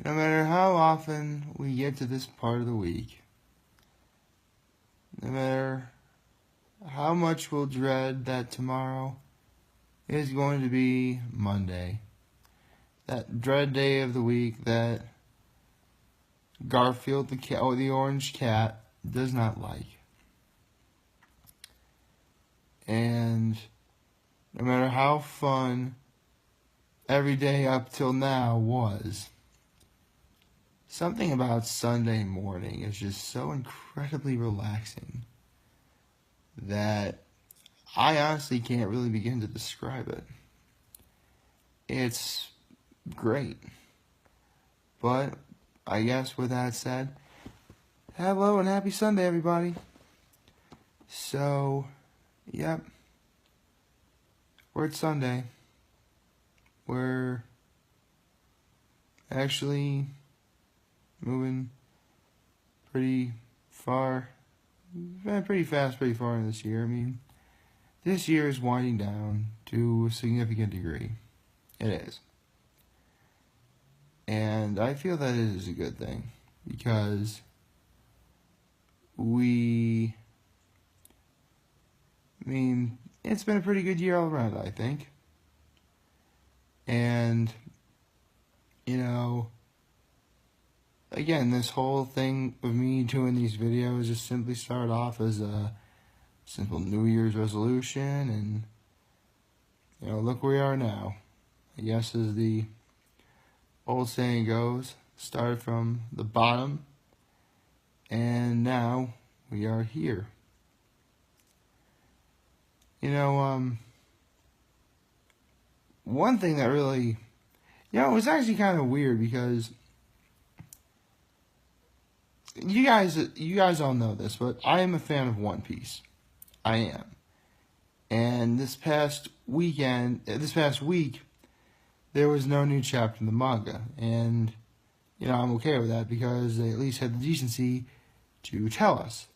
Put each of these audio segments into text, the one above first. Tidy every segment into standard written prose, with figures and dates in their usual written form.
No matter how often we get to this part of the week, no matter how much we'll dread that tomorrow is going to be Monday, that dread day of the week that Garfield the orange cat does not like. And no matter how fun every day up till now was, something about Sunday morning is just so incredibly relaxing that I honestly can't really begin to describe it. It's great. But I guess with that said, hello and happy Sunday, everybody. So, yep. It's Sunday. We're actually moving pretty far, pretty fast, pretty far in this year. I mean, this year is winding down to a significant degree. It is. And I feel that it is a good thing because it's been a pretty good year all around, I think. And, again, this whole thing of me doing these videos just simply started off as a simple New Year's resolution, and, look where we are now. I guess as the old saying goes, started from the bottom, and now we are here. One thing that really, it was actually kind of weird because you guys all know this, but I am a fan of One Piece. I am. And this past week, there was no new chapter in the manga. And, I'm okay with that because they at least had the decency to tell us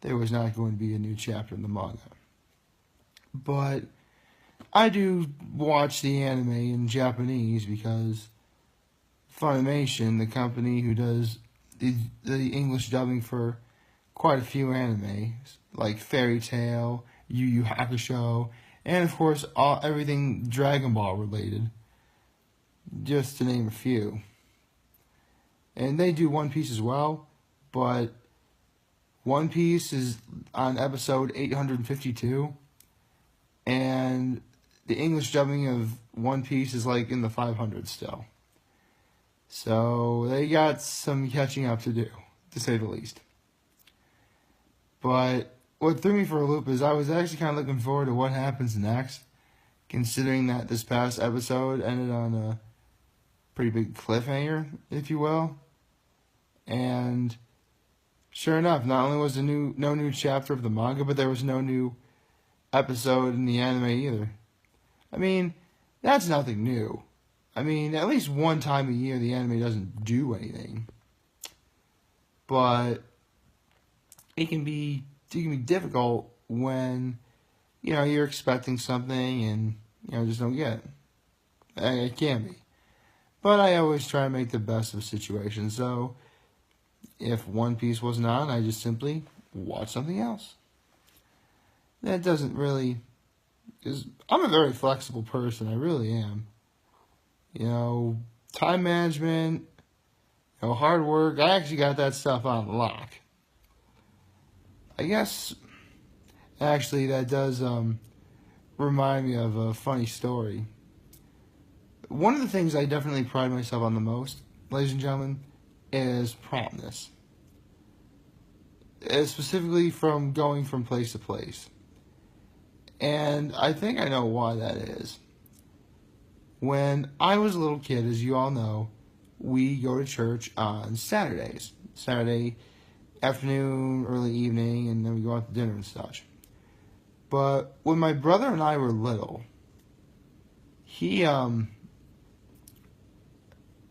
there was not going to be a new chapter in the manga. But I do watch the anime in Japanese because Funimation, the company who does the English dubbing for quite a few animes, like Fairy Tail, Yu Yu Hakusho, and of course everything Dragon Ball related, just to name a few. And they do One Piece as well, but One Piece is on episode 852, and the English dubbing of One Piece is like in the 500s still. So they got some catching up to do, to say the least. But what threw me for a loop is I was actually kind of looking forward to what happens next, considering that this past episode ended on a pretty big cliffhanger, if you will. And sure enough, not only was there no new chapter of the manga, but there was no new episode in the anime either. I mean, that's nothing new. I mean, at least one time a year the anime doesn't do anything. But it can be difficult when, you're expecting something and, just don't get it. It can be. But I always try to make the best of situations. So if One Piece wasn't on, I just simply watch something else. That doesn't really, because I'm a very flexible person. I really am. Time management, hard work. I actually got that stuff on lock. I guess, actually, that does remind me of a funny story. One of the things I definitely pride myself on the most, ladies and gentlemen, is promptness. Specifically from going from place to place. And I think I know why that is. When I was a little kid, as you all know, we go to church on Saturdays. Saturday afternoon, early evening, and then we go out to dinner and such. But when my brother and I were little,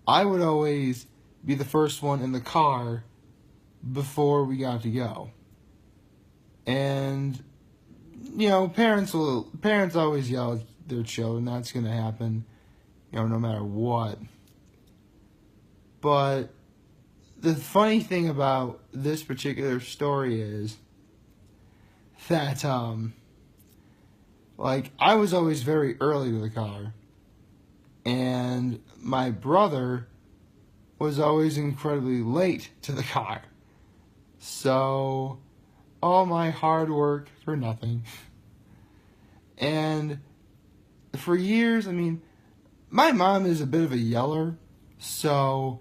I would always be the first one in the car before we got to go. And, parents always yell at their children. That's going to happen, no matter what. But the funny thing about this particular story is that, I was always very early to the car, and my brother was always incredibly late to the car. So, all my hard work for nothing. And for years, my mom is a bit of a yeller, so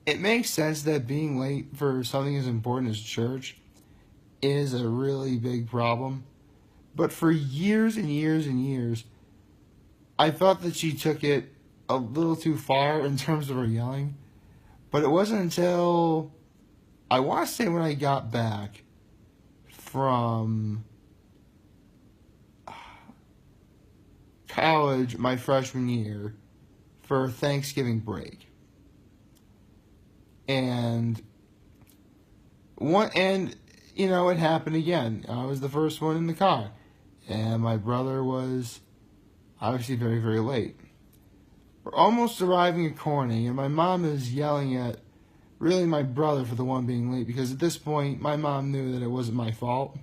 it makes sense that being late for something as important as church is a really big problem. But for years and years and years, I thought that she took it a little too far in terms of her yelling. But it wasn't until, I want to say when I got back from college my freshman year for Thanksgiving break. And it happened again. I was the first one in the car. And my brother was obviously very, very late. We're almost arriving at Corning, and my mom is yelling at really my brother for the one being late, because at this point my mom knew that it wasn't my fault.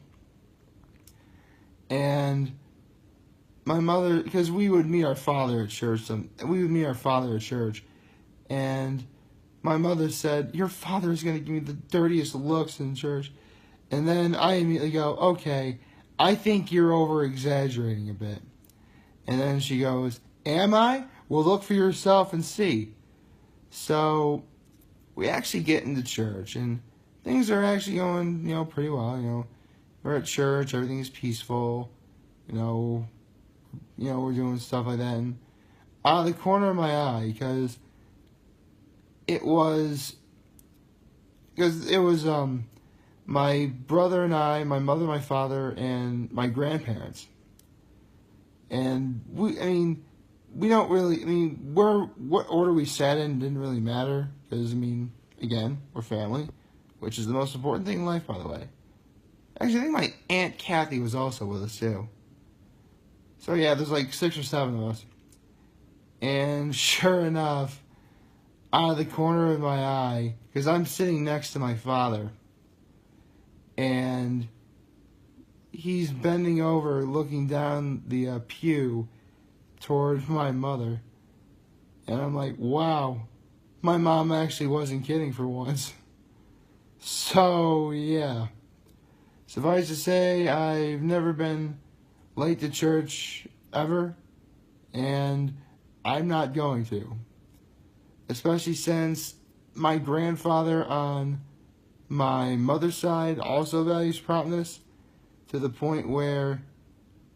And my mother, because we would meet our father at church, and my mother said, "Your father is going to give me the dirtiest looks in church." And then I immediately go, "Okay, I think you're over-exaggerating a bit." And then she goes, "Am I? Well, look for yourself and see." So we actually get into church, and things are actually going, pretty well. We're at church, everything is peaceful. We're doing stuff like that. And out of the corner of my eye, because it was my brother and I, my mother, my father, and my grandparents. And we don't really, what order we sat in didn't really matter, because, again, we're family, which is the most important thing in life, by the way. Actually, I think my Aunt Kathy was also with us, too. So, yeah, there's 6 or 7 of us. And sure enough, out of the corner of my eye, because I'm sitting next to my father, and he's bending over, looking down the pew toward my mother. And I'm like, wow, my mom actually wasn't kidding for once. So, yeah. Suffice to say, I've never been late to church ever, and I'm not going to. Especially since my grandfather on my mother's side also values promptness, to the point where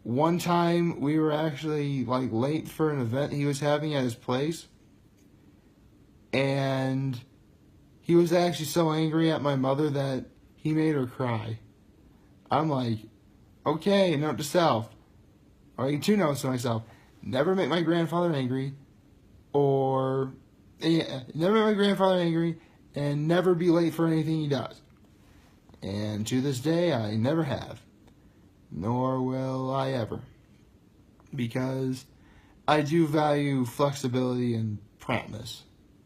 one time we were actually late for an event he was having at his place, and he was actually so angry at my mother that he made her cry. I'm like, okay, note to self, or 2 notes to myself: never make my grandfather angry, never make my grandfather angry, and never be late for anything he does. And to this day, I never have. Nor will I ever. Because I do value flexibility and promptness.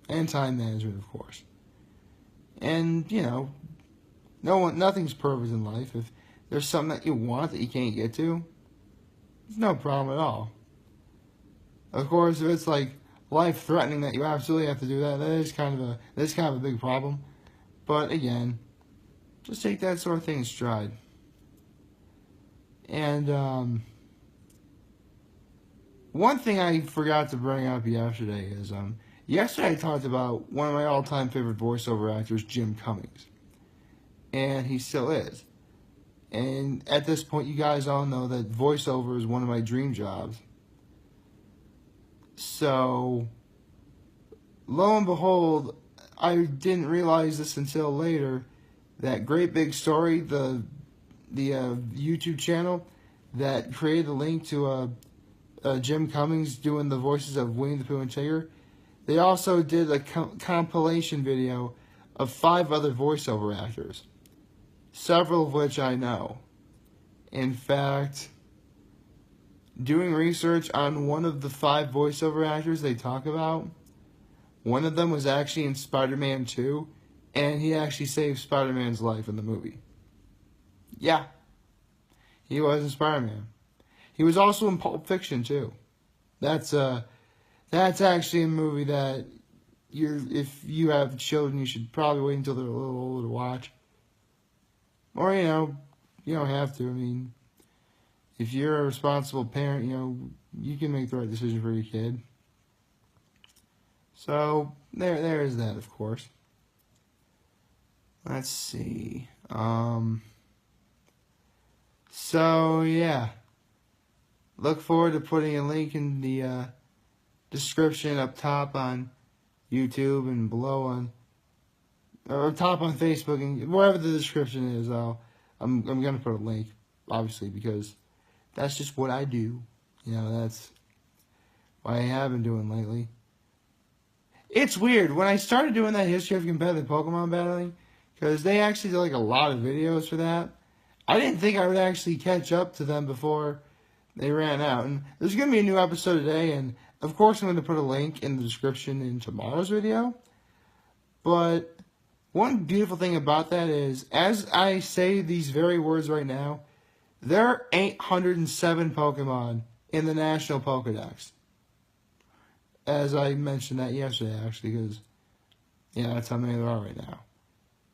And time management, of course. And, nothing's perfect in life. If there's something that you want that you can't get to, it's no problem at all. Of course, if it's life-threatening that you absolutely have to do that, that is kind of a big problem. But again, just take that sort of thing in stride. And one thing I forgot to bring up yesterday is yesterday I talked about one of my all-time favorite voiceover actors, Jim Cummings, and he still is. And at this point, you guys all know that voiceover is one of my dream jobs. So, lo and behold, I didn't realize this until later, that Great Big Story, the YouTube channel that created the link to Jim Cummings doing the voices of Winnie the Pooh and Tigger, they also did a compilation video of 5 other voiceover actors, several of which I know. In fact, doing research on one of the 5 voiceover actors they talk about, One of them was actually in Spider-Man 2, and he actually saved Spider-Man's life in the movie. Yeah, he was in Spider-Man. He was also in Pulp Fiction too. That's actually a movie that if you have children, you should probably wait until they're a little older to watch. Or, you don't have to. I mean, if you're a responsible parent, you can make the right decision for your kid. So, there is that, of course. Let's see. So, yeah. Look forward to putting a link in the description up top on YouTube and below or top on Facebook and wherever the description is. I'm gonna put a link, obviously, because that's just what I do. That's what I have been doing lately. It's weird when I started doing that history of competitive Pokemon battling, because they actually did like a lot of videos for that. I didn't think I would actually catch up to them before they ran out. And there's going to be a new episode today, and of course I'm going to put a link in the description in tomorrow's video. But one beautiful thing about that is, as I say these very words right now, there are 807 Pokemon in the National Pokedex. As I mentioned that yesterday, actually, because, that's how many there are right now.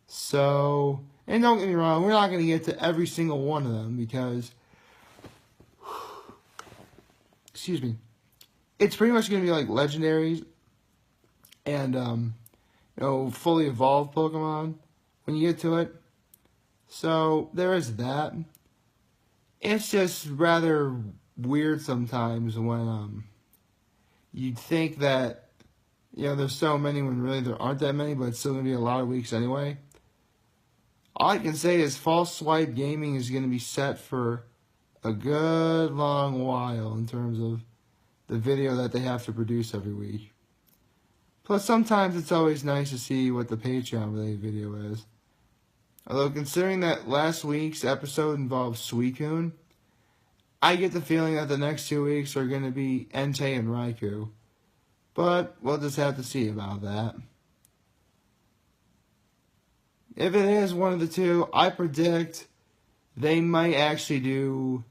So, and don't get me wrong, we're not going to get to every single one of them, because, excuse me, it's pretty much going to be like legendaries and, fully evolved Pokemon when you get to it. So, there is that. It's just rather weird sometimes when, you'd think that, there's so many when really there aren't that many, but it's still going to be a lot of weeks anyway. All I can say is False Swipe Gaming is going to be set for a good long while in terms of the video that they have to produce every week. Plus, sometimes it's always nice to see what the Patreon-related video is. Although, considering that last week's episode involved Suicune, I get the feeling that the next 2 weeks are going to be Entei and Raikou. But we'll just have to see about that. If it is one of the two, I predict they might actually do...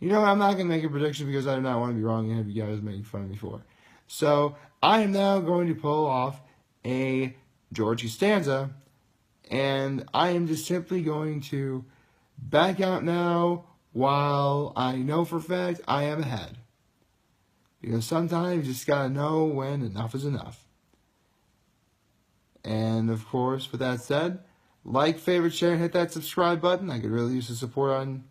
I'm not going to make a prediction because I do not want to be wrong and have you guys making fun of me for it. So, I am now going to pull off a George Costanza, and I am just simply going to back out now while I know for a fact I am ahead. Because sometimes you just gotta know when enough is enough. And of course, with that said, like, favorite, share, and hit that subscribe button. I could really use the support on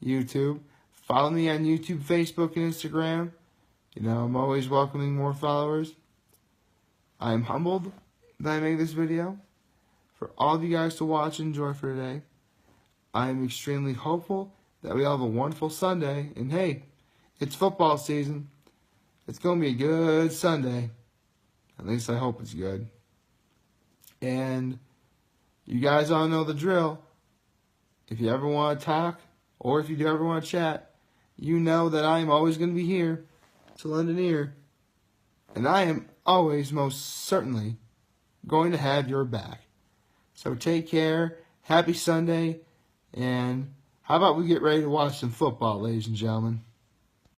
YouTube. Follow me on YouTube, Facebook, and Instagram. I'm always welcoming more followers. I am humbled that I made this video for all of you guys to watch and enjoy for today. I am extremely hopeful that we all have a wonderful Sunday. And hey, it's football season. It's going to be a good Sunday. At least I hope it's good. And you guys all know the drill. If you ever want to talk, or if you do ever want to chat, you know that I am always going to be here to lend an ear. And I am always, most certainly, going to have your back. So take care. Happy Sunday. And how about we get ready to watch some football, ladies and gentlemen?